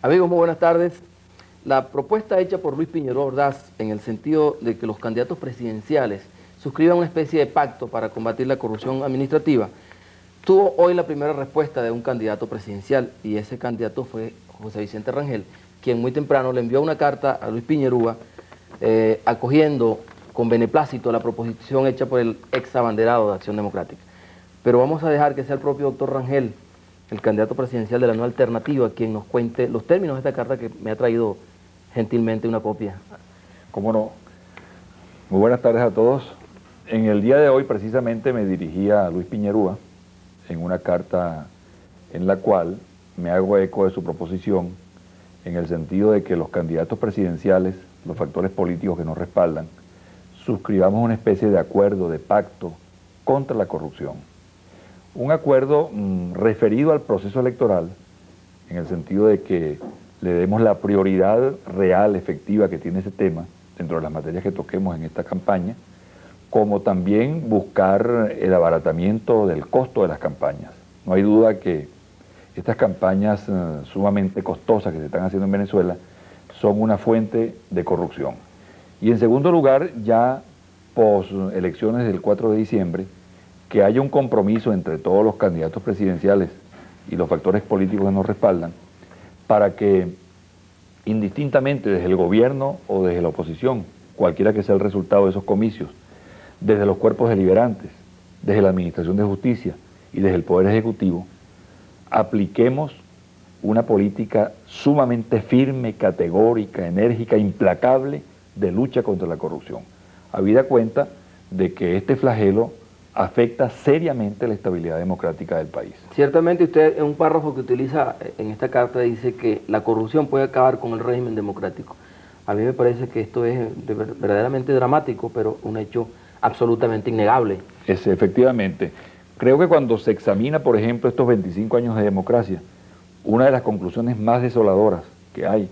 Amigos, muy buenas tardes. La propuesta hecha por Luis Piñero Ordaz, en el sentido de que los candidatos presidenciales suscriban una especie de pacto para combatir la corrupción administrativa, tuvo hoy la primera respuesta de un candidato presidencial, y ese candidato fue José Vicente Rangel, quien muy temprano le envió una carta a Luis Piñerúa acogiendo con beneplácito la proposición hecha por el ex abanderado de Acción Democrática. Pero vamos a dejar que sea el propio doctor Rangel, el candidato presidencial de la Nueva Alternativa, quien nos cuente los términos de esta carta que me ha traído gentilmente una copia. ¿Cómo no? Muy buenas tardes a todos. En el día de hoy precisamente me dirigía a Luis Piñerúa en una carta en la cual me hago eco de su proposición en el sentido de que los candidatos presidenciales, los factores políticos que nos respaldan, suscribamos una especie de acuerdo, de pacto contra la corrupción. Un acuerdo referido al proceso electoral, en el sentido de que le demos la prioridad real, efectiva que tiene ese tema dentro de las materias que toquemos en esta campaña, como también buscar el abaratamiento del costo de las campañas. No hay duda que estas campañas sumamente costosas que se están haciendo en Venezuela son una fuente de corrupción. Y en segundo lugar, ya pos elecciones del 4 de diciembre, que haya un compromiso entre todos los candidatos presidenciales y los factores políticos que nos respaldan, para que indistintamente desde el gobierno o desde la oposición, cualquiera que sea el resultado de esos comicios, desde los cuerpos deliberantes, desde la Administración de Justicia y desde el Poder Ejecutivo, apliquemos una política sumamente firme, categórica, enérgica, implacable de lucha contra la corrupción, habida cuenta de que este flagelo afecta seriamente la estabilidad democrática del país. Ciertamente usted en un párrafo que utiliza en esta carta dice que la corrupción puede acabar con el régimen democrático. A mí me parece que esto es verdaderamente dramático, pero un hecho absolutamente innegable. Efectivamente. Creo que cuando se examina, por ejemplo, estos 25 años de democracia, una de las conclusiones más desoladoras que hay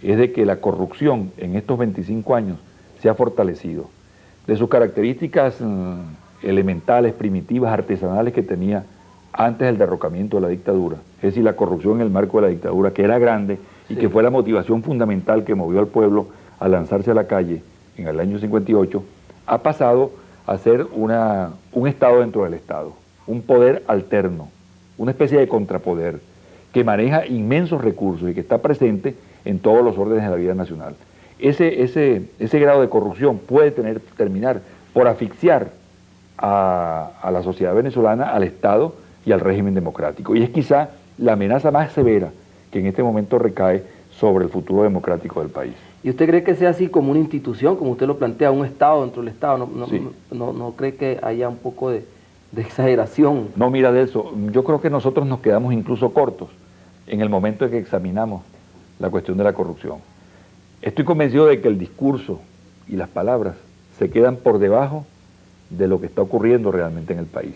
es de que la corrupción en estos 25 años se ha fortalecido. De sus características elementales, primitivas, artesanales que tenía antes del derrocamiento de la dictadura, es decir, la corrupción en el marco de la dictadura, que era grande y que fue la motivación fundamental que movió al pueblo a lanzarse a la calle en el año 58, ha pasado a ser un Estado dentro del Estado, un poder alterno, una especie de contrapoder que maneja inmensos recursos y que está presente en todos los órdenes de la vida nacional. Ese grado de corrupción puede terminar por asfixiar a la sociedad venezolana, al Estado y al régimen democrático. Y es quizá la amenaza más severa que en este momento recae sobre el futuro democrático del país. ¿Y usted cree que sea así como una institución, como usted lo plantea, un Estado dentro del Estado? Sí. ¿No cree que haya un poco de exageración? No, mira, de eso, yo creo que nosotros nos quedamos incluso cortos en el momento en que examinamos la cuestión de la corrupción. Estoy convencido de que el discurso y las palabras se quedan por debajo de lo que está ocurriendo realmente en el país.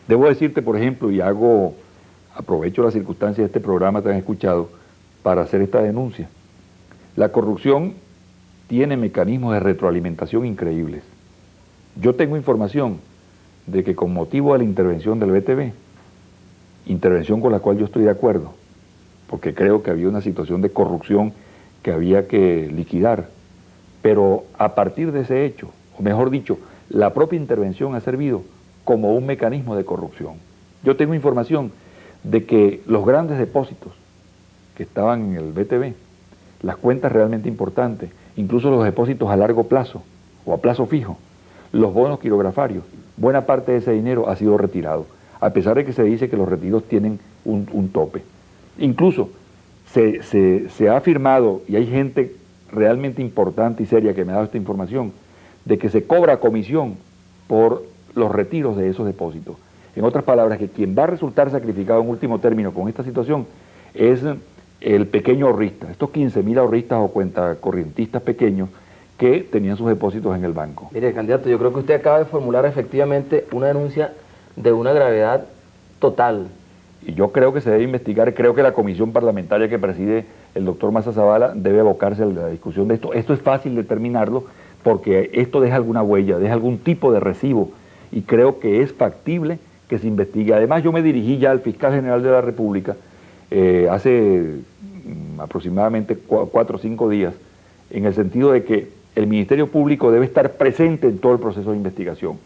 Debo decirte, por ejemplo, y aprovecho las circunstancias de este programa tan escuchado para hacer esta denuncia. La corrupción tiene mecanismos de retroalimentación increíbles. Yo tengo información de que con motivo de la intervención del BTV, intervención con la cual yo estoy de acuerdo, porque creo que había una situación de corrupción que había que liquidar, pero a partir de ese hecho, o mejor dicho, la propia intervención ha servido como un mecanismo de corrupción. Yo tengo información de que los grandes depósitos que estaban en el BTV, las cuentas realmente importantes, incluso los depósitos a largo plazo o a plazo fijo, los bonos quirografarios, buena parte de ese dinero ha sido retirado, a pesar de que se dice que los retiros tienen un tope. Incluso se ha afirmado, y hay gente realmente importante y seria que me ha dado esta información, de que se cobra comisión por los retiros de esos depósitos. En otras palabras, que quien va a resultar sacrificado en último término con esta situación es el pequeño ahorrista, estos 15.000 ahorristas o cuentacorrientistas pequeños que tenían sus depósitos en el banco. Mire, candidato, yo creo que usted acaba de formular efectivamente una denuncia de una gravedad total. Y yo creo que se debe investigar, creo que la comisión parlamentaria que preside el doctor Massa Zavala debe abocarse a la discusión de esto. Esto es fácil determinarlo porque esto deja alguna huella, deja algún tipo de recibo y creo que es factible que se investigue. Además, yo me dirigí ya al fiscal general de la República hace aproximadamente 4 o 5 días, en el sentido de que el Ministerio Público debe estar presente en todo el proceso de investigación,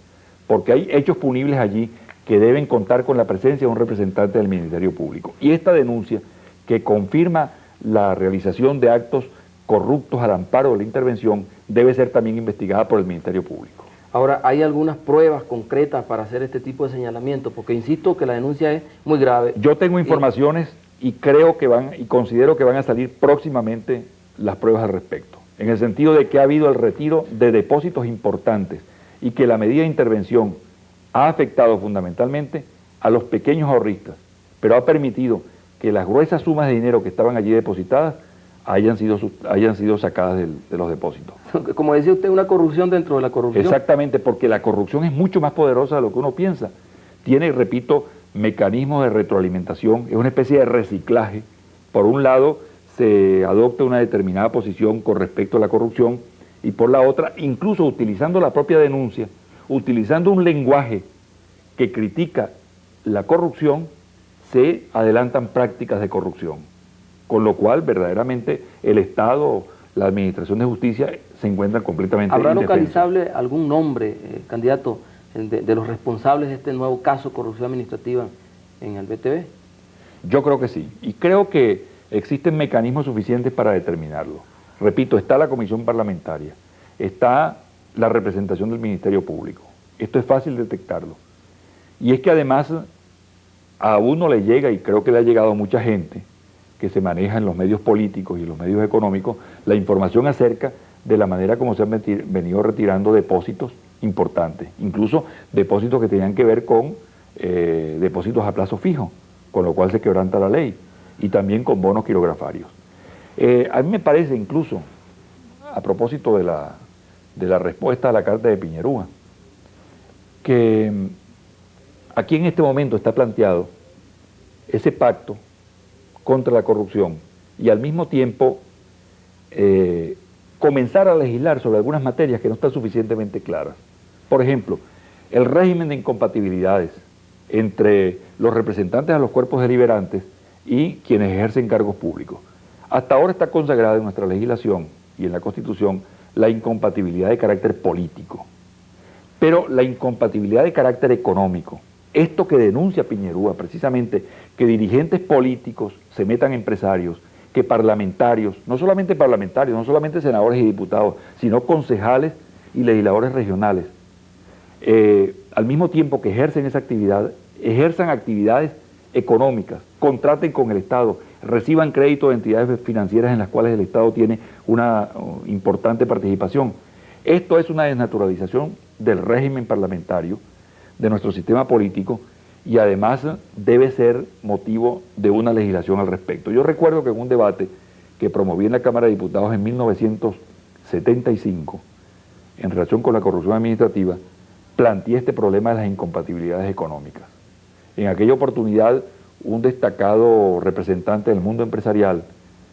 porque hay hechos punibles allí que deben contar con la presencia de un representante del Ministerio Público. Y esta denuncia, que confirma la realización de actos corruptos al amparo de la intervención, debe ser también investigada por el Ministerio Público. Ahora, ¿hay algunas pruebas concretas para hacer este tipo de señalamiento? Porque insisto que la denuncia es muy grave. Yo tengo informaciones y creo que y considero que van a salir próximamente las pruebas al respecto, en el sentido de que ha habido el retiro de depósitos importantes y que la medida de intervención ha afectado fundamentalmente a los pequeños ahorristas, pero ha permitido que las gruesas sumas de dinero que estaban allí depositadas hayan sido sacadas de los depósitos. Como decía usted, una corrupción dentro de la corrupción. Exactamente, porque la corrupción es mucho más poderosa de lo que uno piensa. Tiene, repito, mecanismos de retroalimentación, es una especie de reciclaje. Por un lado, se adopta una determinada posición con respecto a la corrupción, y por la otra, incluso utilizando la propia denuncia, utilizando un lenguaje que critica la corrupción, se adelantan prácticas de corrupción. Con lo cual, verdaderamente, el Estado, la Administración de Justicia, se encuentran completamente ¿Habrá indefensos. localizable algún nombre, candidato, de los responsables de este nuevo caso de corrupción administrativa en el BTV? Yo creo que sí, y creo que existen mecanismos suficientes para determinarlo. Repito, está la comisión parlamentaria, está la representación del Ministerio Público. Esto es fácil detectarlo. Y es que además a uno le llega, y creo que le ha llegado a mucha gente que se maneja en los medios políticos y en los medios económicos, la información acerca de la manera como se han venido retirando depósitos importantes, incluso depósitos que tenían que ver con depósitos a plazo fijo, con lo cual se quebranta la ley, y también con bonos quirografarios. A mí me parece incluso, a propósito de la respuesta a la carta de Piñerúa, que aquí en este momento está planteado ese pacto contra la corrupción y al mismo tiempo comenzar a legislar sobre algunas materias que no están suficientemente claras. Por ejemplo, el régimen de incompatibilidades entre los representantes a los cuerpos deliberantes y quienes ejercen cargos públicos. Hasta ahora está consagrada en nuestra legislación y en la Constitución la incompatibilidad de carácter político, pero la incompatibilidad de carácter económico, esto que denuncia Piñerúa precisamente, que dirigentes políticos se metan empresarios, que parlamentarios, no solamente senadores y diputados, sino concejales y legisladores regionales, al mismo tiempo que ejercen esa actividad, ejerzan actividades económicas, contraten con el Estado, reciban crédito de entidades financieras en las cuales el Estado tiene una importante participación. Esto es una desnaturalización del régimen parlamentario, de nuestro sistema político, y además debe ser motivo de una legislación al respecto. Yo recuerdo que en un debate que promoví en la Cámara de Diputados en 1975, en relación con la corrupción administrativa, planteé este problema de las incompatibilidades económicas. En aquella oportunidad, un destacado representante del mundo empresarial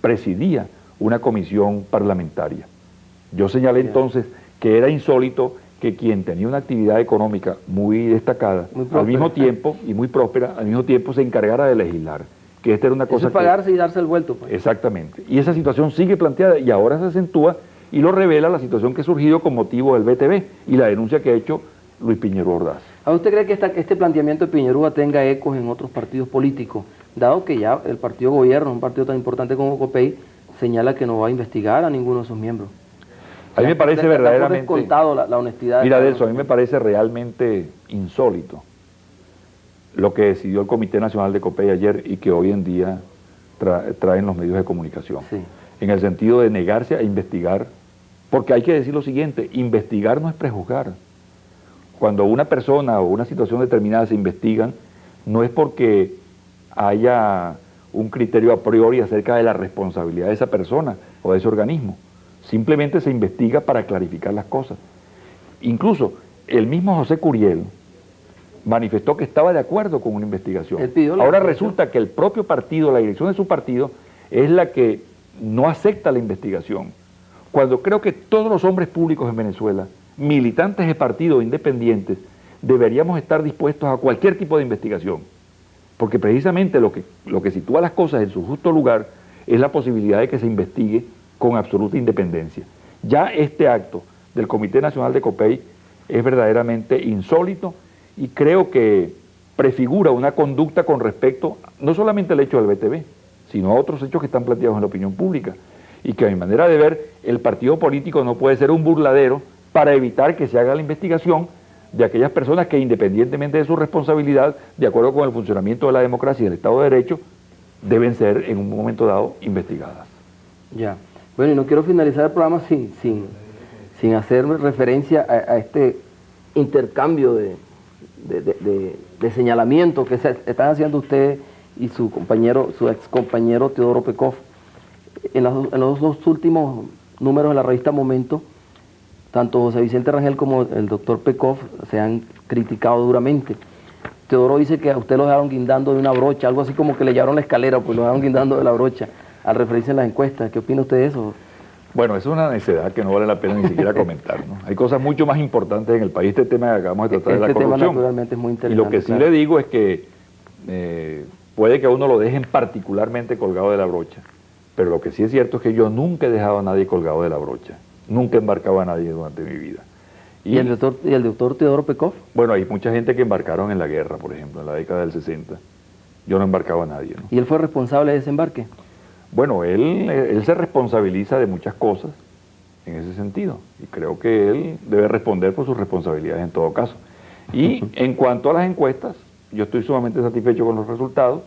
presidía una comisión parlamentaria. Yo señalé entonces que era insólito que quien tenía una actividad económica muy destacada, al mismo tiempo, y muy próspera, al mismo tiempo se encargara de legislar, que esta era una cosa es pagarse y darse el vuelto, pues. Exactamente, y esa situación sigue planteada y ahora se acentúa y lo revela la situación que ha surgido con motivo del BTV y la denuncia que ha hecho Luis Piñerúa Ordaz. ¿A usted cree que este planteamiento de Piñerúa tenga ecos en otros partidos políticos, dado que ya el partido gobierno, un partido tan importante como COPEI, señala que no va a investigar a ninguno de sus miembros? A mí me parece verdaderamente... descontado la honestidad. Mira, Delso, a mí me parece realmente insólito lo que decidió el Comité Nacional de COPEI ayer y que hoy en día traen los medios de comunicación. Sí. En el sentido de negarse a investigar, porque hay que decir lo siguiente, investigar no es prejuzgar. Cuando una persona o una situación determinada se investigan, no es porque haya un criterio a priori acerca de la responsabilidad de esa persona o de ese organismo. Simplemente se investiga para clarificar las cosas. Incluso el mismo José Curiel manifestó que estaba de acuerdo con una investigación. Ahora resulta que el propio partido, la dirección de su partido, es la que no acepta la investigación. Cuando creo que todos los hombres públicos en Venezuela, militantes de partidos independientes, deberíamos estar dispuestos a cualquier tipo de investigación. Porque precisamente lo que sitúa las cosas en su justo lugar es la posibilidad de que se investigue con absoluta independencia. Ya este acto del Comité Nacional de COPEI es verdaderamente insólito y creo que prefigura una conducta con respecto no solamente al hecho del BTV, sino a otros hechos que están planteados en la opinión pública, y que a mi manera de ver, el partido político no puede ser un burladero para evitar que se haga la investigación de aquellas personas que, independientemente de su responsabilidad, de acuerdo con el funcionamiento de la democracia y del Estado de Derecho, deben ser en un momento dado investigadas. Ya. Bueno, y no quiero finalizar el programa sin hacer referencia a este intercambio de señalamiento que están haciendo usted y su compañero, su ex compañero Teodoro Pekov. En los dos últimos números de la revista Momento, tanto José Vicente Rangel como el doctor Pekov se han criticado duramente. Teodoro dice que a usted lo dejaron guindando de una brocha, algo así como que le llevaron la escalera, pues lo dejaron guindando de la brocha, al referirse en las encuestas. ¿Qué opina usted de eso? Bueno, es una necedad que no vale la pena ni siquiera comentar, ¿no? Hay cosas mucho más importantes en el país. Este tema que acabamos de tratar de la corrupción. Este tema naturalmente es muy interesante. Y lo que sí le digo es que puede que a uno lo dejen particularmente colgado de la brocha, pero lo que sí es cierto es que yo nunca he dejado a nadie colgado de la brocha, nunca he embarcado a nadie durante mi vida. ¿Y el doctor Teodoro Pekov? Bueno, hay mucha gente que embarcaron en la guerra, por ejemplo, en la década del 60. Yo no embarcaba a nadie, ¿no? ¿Y él fue responsable de ese embarque? Bueno, él se responsabiliza de muchas cosas en ese sentido, y creo que él debe responder por sus responsabilidades en todo caso. Y en cuanto a las encuestas, yo estoy sumamente satisfecho con los resultados,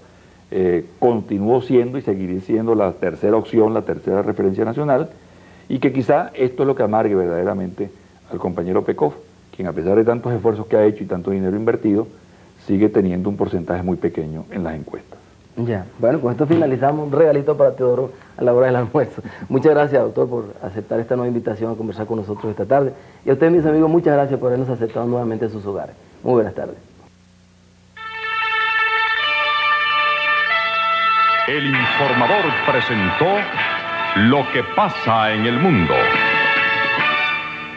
continúo siendo y seguiré siendo la tercera opción, la tercera referencia nacional, y que quizá esto es lo que amargue verdaderamente al compañero Pekov, quien a pesar de tantos esfuerzos que ha hecho y tanto dinero invertido, sigue teniendo un porcentaje muy pequeño en las encuestas. Ya, bueno, con esto finalizamos. Un regalito para Teodoro a la hora del almuerzo. Muchas gracias, doctor, por aceptar esta nueva invitación a conversar con nosotros esta tarde. Y a ustedes, mis amigos, muchas gracias por habernos aceptado nuevamente en sus hogares. Muy buenas tardes. El Informador presentó Lo que pasa en el mundo.